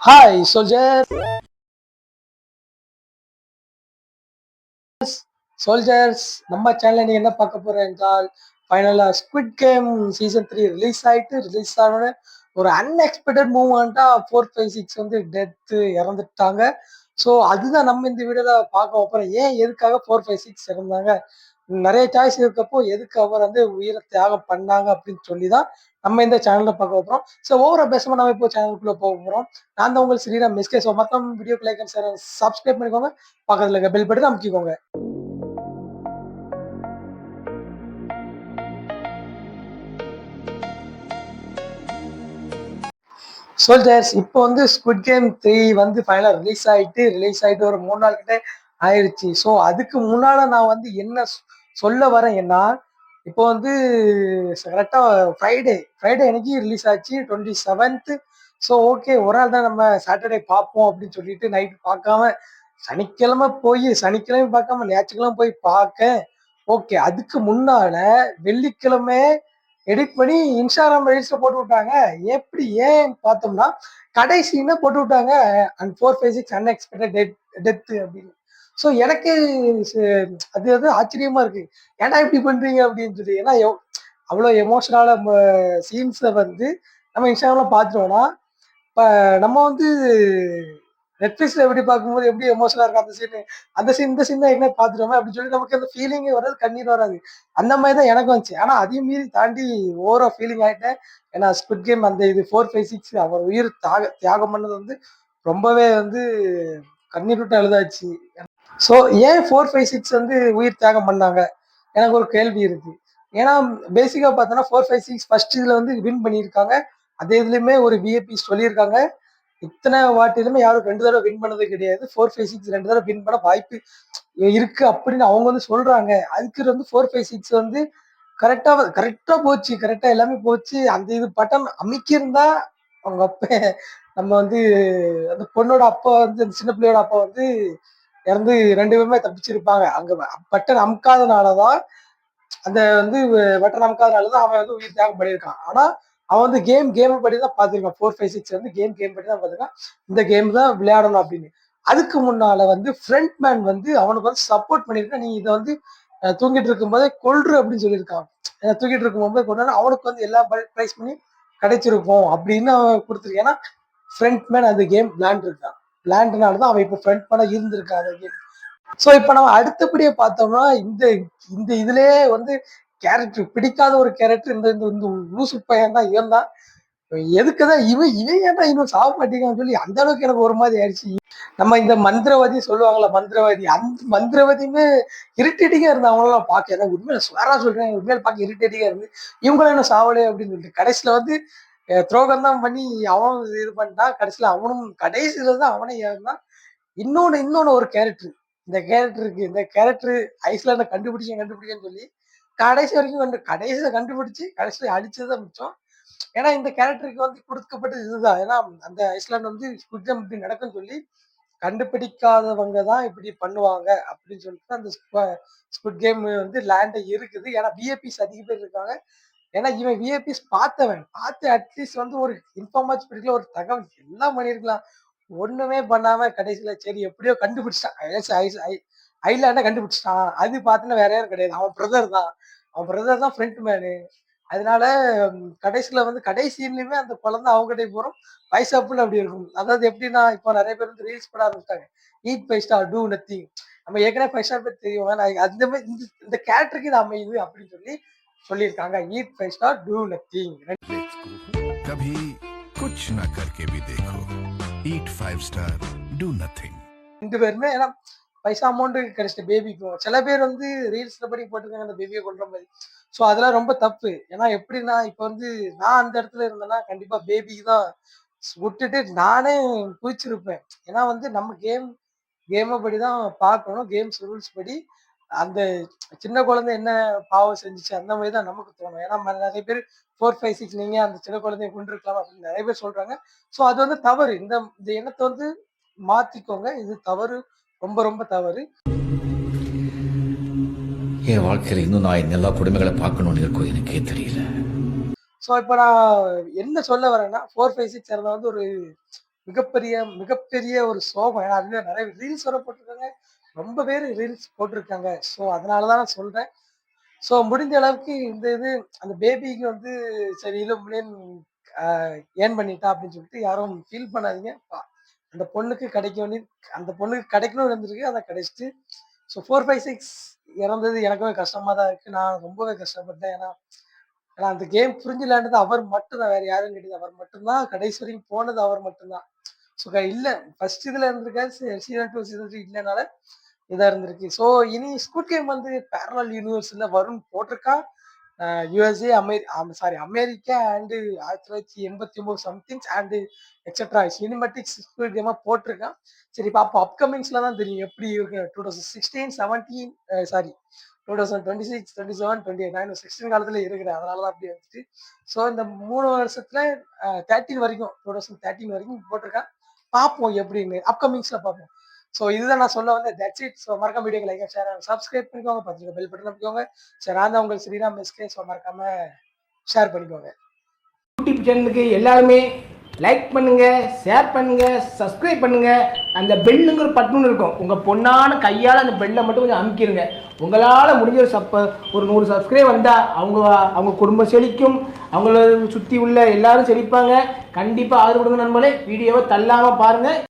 Hi, soldiers. நம்ம சேனல்ல நீங்க என்ன பார்க்க போறோம் என்றால் ஃபைனலா ஸ்குவிட் கேம் சீசன் 3 ரிலீஸ் ஆன ஒரு அன்எக்ஸ்பெக்டட் மூவ்மெண்ட்டா 456 வந்து டெத் இறந்துட்டாங்க. ஸோ அதுதான் நம்ம இந்த வீடியோல பார்க்க போறோம். ஏன் எதுக்காக 456 இறந்தாங்க, நிறைய சாய்ஸ் இருக்கப்போ எதுக்கு அவர் வந்து உயிரை தியாகம் பண்ணாங்க அப்படின்னு சொல்லி தான் நம்ம இந்த சேனல்ல பார்க்க போறோம். ஸோ ஓவரா பேசாம நம்ம இப்போ சேனலுக்குள்ள போக போறோம். நான் தான் உங்களுக்கு ஸ்ரீராம் மிஸ்கே. ஸோ மொத்தம் வீடியோக்கு லைக் அண்ட் ஷேர் சப்ஸ்கிரைப் பண்ணிக்கோங்க. பக்கத்துல இருக்க பெல் பட்டன் அமுக்கிக்கோங்க. சோல்ஜர்ஸ், இப்போ வந்து ஸ்குவிட் கேம் 3 வந்து ஃபைனலாக ரிலீஸ் ஆயிட்டு ஒரு 3 நாள் கிட்ட ஆயிடுச்சு. ஸோ அதுக்கு முன்னால நான் வந்து என்ன சொல்ல வரேன் ஏன்னா, இப்போ வந்து கரெக்டாக ஃப்ரைடே அன்னைக்கு ரிலீஸ் ஆச்சு 27th. ஸோ ஓகே, ஒரு நாள் தான் நம்ம சாட்டர்டே பார்ப்போம் அப்படின்னு சொல்லிட்டு நைட் பார்க்காம சனிக்கிழமை பார்க்காம ஞாயிற்றுக்கிழமை போய் பார்க்க. ஓகே, அதுக்கு முன்னால வெள்ளிக்கிழமை எடிட் பண்ணி இன்ஸ்டாகிராம் ரீல்ஸ்ல போட்டு விட்டாங்க. ஏன் பார்த்தோம்னா கடைசின்னு போட்டு விட்டாங்க, அண்ட் 456 அன்எக்ஸ்பெக்டட் டெத் அப்படின்னு. ஸோ எனக்கு அது வந்து ஆச்சரியமா இருக்கு. ஏன்டா இப்படி பண்றீங்க அப்படின்னு சொல்லி. ஏன்னா அவ்வளோ எமோஷனலான சீன்ஸை வந்து நம்ம இன்ஸ்டாகிராம்ல பார்த்துட்டோம்னா, இப்போ நம்ம வந்து நெட்ஃபிளிக்ஸ்ல எப்படி பார்க்கும்போது எப்படி எமோஷனலா இருக்கும் அந்த சீன் இந்த சீன் தான் எங்கே பார்த்துட்டோமே அப்படின்னு சொல்லி நமக்கு அந்த ஃபீலிங்கே வராது, கண்ணீர் வராது. அந்த மாதிரி தான் எனக்கு வந்துச்சு. ஆனா அதையும் மீறி தாண்டி ஓவரா ஃபீலிங் ஆயிட்டேன். ஏன்னா ஸ்குவிட் கேம் அந்த இது 456 அவர் உயிர் தியாகம் பண்ணது வந்து ரொம்பவே வந்து கண்ணீர் விட்டு அழுதாச்சு. ஸோ ஏன் 456 வந்து உயிர் தியாகம் பண்ணாங்க, எனக்கு ஒரு கேள்வி இருக்கு. ஏன்னா பேசிக்கா பார்த்தோன்னா 456 ஃபர்ஸ்ட் இதுல வந்து வின் பண்ணியிருக்காங்க. அதே இதுலயுமே ஒரு விஐபி சொல்லியிருக்காங்க, இத்தனை வாட்டிலுமே யாரும் 2 தடவை வின் பண்ணது கிடையாது. 456 2 தடவை வின் பண்ண வாய்ப்பு இருக்கு அப்படின்னு அவங்க வந்து சொல்றாங்க. அதுக்கு வந்து 456 வந்து கரெக்டா போச்சு. கரெக்டா எல்லாமே போச்சு. அந்த இது பட்டன் அமைக்கியிருந்தா அவங்க அப்ப நம்ம வந்து அந்த பொண்ணோட அப்பா வந்து அந்த சின்ன பிள்ளையோட அப்பா வந்து இறந்து 2 பேருமே தப்பிச்சிருப்பாங்க. அங்க பட்டன் அமுக்காதனாலதான் அந்த வந்து பட்டன் அமுக்காதனாலதான் அவன் வந்து உயிர் தியாகம் பண்ணியிருக்கான். ஆனா அவன் வந்து கேம் படி தான் பார்த்துருக்கான். 456 வந்து கேம் படி தான் பார்த்துருக்கான். இந்த கேம் தான் விளையாடணும் அப்படின்னு. அதுக்கு முன்னால வந்து ஃப்ரண்ட் மேன் வந்து அவனுக்கு வந்து சப்போர்ட் பண்ணியிருக்கான். நீ இதை வந்து தூங்கிட்டு இருக்கும்போதே கொல்று அப்படின்னு சொல்லியிருக்கான். தூக்கிட்டு இருக்கும்போது கொண்டாடு அவனுக்கு வந்து எல்லா ப்ரைஸ் பண்ணி கிடைச்சிருக்கும் அப்படின்னு அவன் கொடுத்துருக்கான். ஏன்னா ஃப்ரண்ட் மேன் அந்த கேம் விளையாண்டுனால தான் அவன் இப்போ ஃப்ரண்ட் மேனா இருந்திருக்கான் அந்த கேம். ஸோ இப்போ நம்ம அடுத்தபடியே பார்த்தோம்னா இந்த இந்த இதுலயே வந்து கேரக்டர் பிடிக்காத ஒரு கேரக்டர் இந்த இந்த லூசு பையன் தான். இவன் தான் எதுக்குதான் இவன் ஏன்டா இன்னும் சாக மாட்டேங்கான்னு சொல்லி அந்த அளவுக்கு எனக்கு ஒரு மாதிரி ஆயிடுச்சு. நம்ம இந்த மந்திரவாதி சொல்லுவாங்களா, மந்திரவாதி, அந்த மந்திரவாதியுமே இரிட்டேட்டிங்கா இருந்தா அவங்களாம் பார்க்க. ஏன்னா உண்மையில ஸ்வேரா சொல்றேன், உண்மையில பார்க்க இரிட்டேட்டிங்கா இருந்து இவங்களும் என்ன சாவலே அப்படின்னு சொல்லிட்டு கடைசியில வந்து துரோகம் தான் பண்ணி அவன் இது பண்ணிட்டான். கடைசியில தான் அவனே ஏறினான். இன்னொன்னு ஒரு கேரக்டர், இந்த கேரக்டர் ஐஸ்லாண்ட கண்டுபிடிச்சேன்னு சொல்லி கடைசி வரைக்கும் கடைசியில கண்டுபிடிச்சு கடைசியில அடிச்சதுதான் மிச்சம். ஏன்னா இந்த கேரக்டருக்கு வந்து கொடுக்கப்பட்டது இதுதான். ஏன்னா அந்த ஐஸ்லாண்ட் வந்து குற்றம் இப்படி நடக்குன்னு சொல்லி கண்டுபிடிக்காதவங்க தான் இப்படி பண்ணுவாங்க அப்படின்னு சொல்லிட்டு அந்த ஸ்குவிட் கேம் வந்து லேண்ட இருக்குது. ஏன்னா விஏபிஸ் அதிக பேர் இருக்காங்க. ஏன்னா இவன் விஏபிஸ் பார்த்து அட்லீஸ்ட் வந்து ஒரு இன்ஃபார்மாச்சு பிடிக்கல, ஒரு தகவல் எல்லாம் பண்ணியிருக்கலாம். ஒண்ணுமே பண்ணாம கடைசியில சரி எப்படியோ கண்டுபிடிச்சிட்டான். ஐலாண்ட கண்டுபிடிச்சிட்டான். அது பார்த்தீங்கன்னா வேற யாரும் கிடையாது, அவன் பிரதர் தான் ஃப்ரண்ட் மேனு. அதனால கடைசியில வந்து கடைசியிலுமே அந்த குழந்தை அவங்ககிட்ட போறோம். வயசாப்புல அப்படி இருக்கும். அதாவது எப்படின்னா இப்போ நிறைய பேர் வந்து ரீல்ஸ் பண்ண ஆரம்பிச்சிட்டாங்க. Eat 5 star two nothing. நம்ம ஏற்கனவே 5 ஸ்டார் பேர் தெரியும். அந்த மாதிரி இந்த கேரக்டருக்கு இது அமையுது அப்படின்னு சொல்லியிருக்காங்க. Eat 5 star two nothing. कभी कुछ न करके भी देखो ईट 5 स्टार डू नथिंग. 2 பேருமே ஏன்னா பைசா அமௌண்ட் கிடைச்சிட்ட பேபிக்கும். சில பேர் வந்து ரீல்ஸ்ல படி போட்டிருக்காங்க அந்த பேபியை கொல்ற மாதிரி. ஸோ அதெல்லாம் ரொம்ப தப்பு. ஏன்னா எப்படின்னா இப்போ வந்து நான் அந்த இடத்துல இருந்தேன்னா கண்டிப்பா பேபிக்கு தான் விட்டுட்டு நானே குதிச்சிருப்பேன். ஏன்னா வந்து நம்ம கேமை படி தான் பார்க்கணும். கேம்ஸ் ரூல்ஸ் படி அந்த சின்ன குழந்தை என்ன பாவம் செஞ்சுச்சு அந்த மாதிரி தான் நமக்கு தோணும். ஏன்னா நிறைய பேர் 456 நீங்க அந்த சின்ன குழந்தைய கொண்டிருக்கலாம் அப்படின்னு நிறைய பேர் சொல்றாங்க. ஸோ அது வந்து தவறு. இந்த இந்த எண்ணத்தை வந்து மாத்திக்கோங்க. இது தவறு, ரொம்ப ரொம்ப தவறு. என் வாழ்க்கையில் இன்னும் நான் எல்லா குடும்பங்களை பார்க்கணும்னு இருக்கும் எனக்கே தெரியல. ஸோ இப்போ நான் என்ன சொல்ல வரேன்னா 456 வந்து ஒரு மிகப்பெரிய மிகப்பெரிய ஒரு சோகம். ஏன்னா அதுல நிறைய ரீல்ஸ் வர போட்டிருக்காங்க. ரொம்ப பேர் ரீல்ஸ் போட்டிருக்காங்க. ஸோ அதனால தான் நான் சொல்றேன். ஸோ முடிஞ்ச அளவுக்கு இந்த இது அந்த பேபிக்கு வந்து சரி 7 மில்லியன் ஏர்ன் பண்ணிட்டா அப்படின்னு சொல்லிட்டு யாரும் ஃபீல் பண்ணாதீங்க. அந்த பொண்ணுக்கு கிடைக்க வேண்டியது அந்த பொண்ணுக்கு கிடைக்கணும்னு இருந்திருக்கு. அத கிடைச்சிட்டு. ஸோ 4, 5, 6 இறந்தது எனக்குமே கஷ்டமா தான் இருக்கு. நான் ரொம்பவே கஷ்டப்பட்டேன். ஏன்னா ஏன்னா அந்த கேம் புரிஞ்சு விளையாண்டது அவர் மட்டும் தான். வேற யாரும் கிடையாது. அவர் மட்டும் தான். கடைசி வரைக்கும் போனது அவர் மட்டும் தான். ஸோ இல்ல ஃபர்ஸ்ட் இதுல இருந்திருக்காது. சீசன் 2, சீசன் 3 இல்லனால இதா இருந்திருக்கு. ஸோ இனி ஸ்குட் கேம் வந்து பேரலல் யூனிவர்ஸ்ல வரும்னு போட்டிருக்கான். USA, America and 1989 somethings and etcetera cinematics ஸ்குட் கேமா போட்டிருக்கான். சரி பார்ப்போம். அப்கமிங்ஸ்ல தான் தெரியும் எப்படி இருக்கு. 2016, 17 சாரி 2026, 27, 28 நான் இன்னும் 16 காலத்துல இருக்கிறேன். அதனால தான் அப்படி வந்துச்சு. ஸோ இந்த 3 வருஷத்துல 13 வரைக்கும் 2013 வரைக்கும் போட்டிருக்கான். பார்ப்போம் எப்படின்னு. அப்கமிங்ஸ்ல பார்ப்போம். ஸோ இதுதான் நான் சொல்ல வந்தேன். That's it. ஸோ மறக்காம வீடியோக்கு லைக், ஷேர் அண்ட் சப்ஸ்கிரைப் பண்ணிக்கோங்க. பக்கத்துல பெல் பட்டன் அமைக்கோங்க. சரி நான் தான் உங்கள் ஸ்ரீராம் எஸ்கே. ஸோ மறக்காம ஷேர் பண்ணிக்கோங்க. யூடியூப் சேனலுக்கு எல்லாருமே லைக் பண்ணுங்க, ஷேர் பண்ணுங்க, சப்ஸ்கிரைப் பண்ணுங்க. அந்த பெல்லுங்கிற பட்டன் இருக்கும். உங்க பொண்ணான கையால் அந்த பெல்லை மட்டும் கொஞ்சம் அமுக்கிடுங்க. உங்களால் முடிஞ்ச ஒரு 100 சப்ஸ்கிரைப் வந்தால் அவங்க குடும்பம் செழிக்கும். அவங்கள சுற்றி உள்ள எல்லாரும் செழிப்பாங்க. கண்டிப்பாக ஆதரவு கொடுங்க நண்பர்களே. வீடியோவை தள்ளாமல் பாருங்கள்.